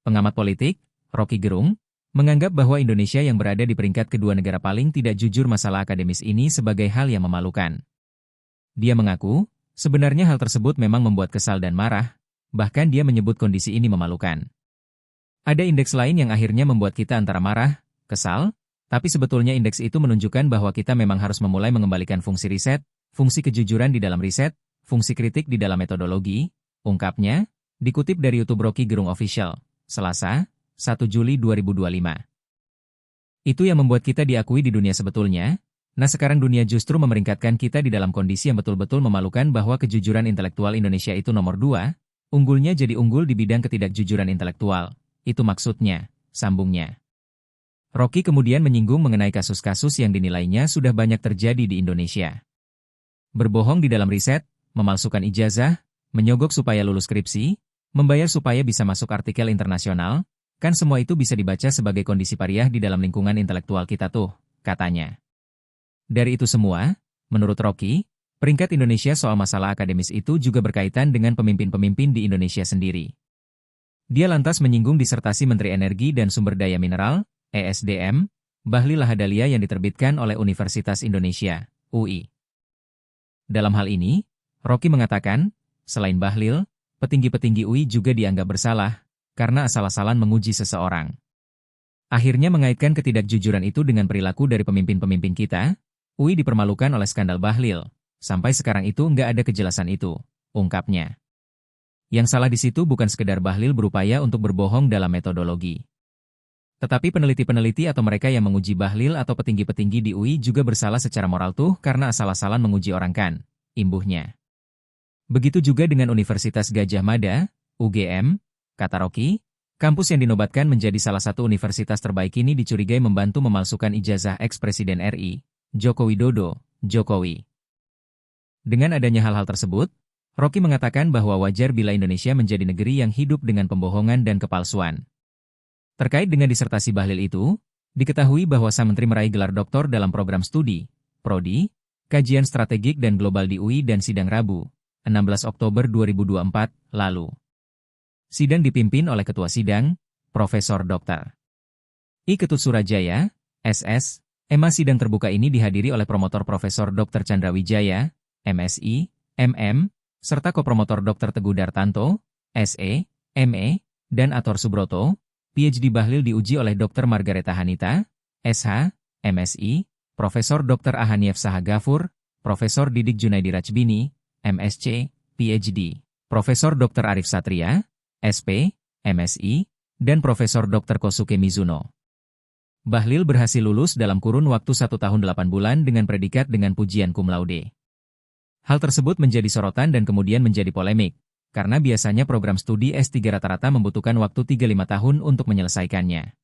Pengamat politik, Rocky Gerung, menganggap bahwa Indonesia yang berada di peringkat kedua negara paling tidak jujur masalah akademis ini sebagai hal yang memalukan. Dia mengaku, sebenarnya hal tersebut memang membuat kesal dan marah, bahkan dia menyebut kondisi ini memalukan. Ada indeks lain yang akhirnya membuat kita antara marah, kesal, tapi sebetulnya indeks itu menunjukkan bahwa kita memang harus memulai mengembalikan fungsi riset, fungsi kejujuran di dalam riset, fungsi kritik di dalam metodologi, ungkapnya, dikutip dari YouTube Rocky Gerung Official, Selasa, 1 Juli 2025. Itu yang membuat kita diakui di dunia sebetulnya. Nah sekarang dunia justru memeringkatkan kita di dalam kondisi yang betul-betul memalukan bahwa kejujuran intelektual Indonesia itu nomor 2, unggulnya jadi unggul di bidang ketidakjujuran intelektual. Itu maksudnya, sambungnya. Rocky kemudian menyinggung mengenai kasus-kasus yang dinilainya sudah banyak terjadi di Indonesia. Berbohong di dalam riset, memalsukan ijazah, menyogok supaya lulus skripsi, membayar supaya bisa masuk artikel internasional, kan semua itu bisa dibaca sebagai kondisi pariah di dalam lingkungan intelektual kita tuh, katanya. Dari itu semua, menurut Rocky, peringkat Indonesia soal masalah akademis itu juga berkaitan dengan pemimpin-pemimpin di Indonesia sendiri. Dia lantas menyinggung disertasi Menteri Energi dan Sumber Daya Mineral, ESDM, Bahlil Lahadalia yang diterbitkan oleh Universitas Indonesia, UI. Dalam hal ini, Rocky mengatakan, selain Bahlil, petinggi-petinggi UI juga dianggap bersalah, karena asal-asalan menguji seseorang. Akhirnya mengaitkan ketidakjujuran itu dengan perilaku dari pemimpin-pemimpin kita, UI dipermalukan oleh skandal Bahlil, sampai sekarang itu nggak ada kejelasan itu, ungkapnya. Yang salah di situ bukan sekedar Bahlil berupaya untuk berbohong dalam metodologi. Tetapi peneliti-peneliti atau mereka yang menguji Bahlil atau petinggi-petinggi di UI juga bersalah secara moral tuh karena asal-asalan menguji orang kan, imbuhnya. Begitu juga dengan Universitas Gadjah Mada, UGM, kata Rocky, kampus yang dinobatkan menjadi salah satu universitas terbaik ini dicurigai membantu memalsukan ijazah ex-Presiden RI, Joko Widodo, Jokowi. Dengan adanya hal-hal tersebut, Rocky mengatakan bahwa wajar bila Indonesia menjadi negeri yang hidup dengan pembohongan dan kepalsuan. Terkait dengan disertasi Bahlil itu, diketahui bahwa sang menteri meraih gelar doktor dalam program studi, Prodi, Kajian Strategik dan Global di UI dan sidang Rabu, 16 Oktober 2024, lalu. Sidang dipimpin oleh Ketua Sidang, Profesor Dr. I. Ketut Surajaya, SS. Sidang terbuka ini dihadiri oleh promotor Profesor Dr. Chandra Wijaya, MSI, MM, serta kopromotor Dr. Teguh Dartanto, SE, ME, dan Ator Subroto. PhD Bahlil diuji oleh Dr. Margareta Hanita, SH, MSI, Profesor Dr. Ahanief Sahagafur, Profesor Didik Junaidi Rajbini, MSc, PhD, Profesor Dr. Arif Satria, SP, MSI, dan Profesor Dr. Kosuke Mizuno. Bahlil berhasil lulus dalam kurun waktu 1 tahun 8 bulan dengan predikat dengan pujian cum laude. Hal tersebut menjadi sorotan dan kemudian menjadi polemik, karena biasanya program studi S3 rata-rata membutuhkan waktu 3-5 tahun untuk menyelesaikannya.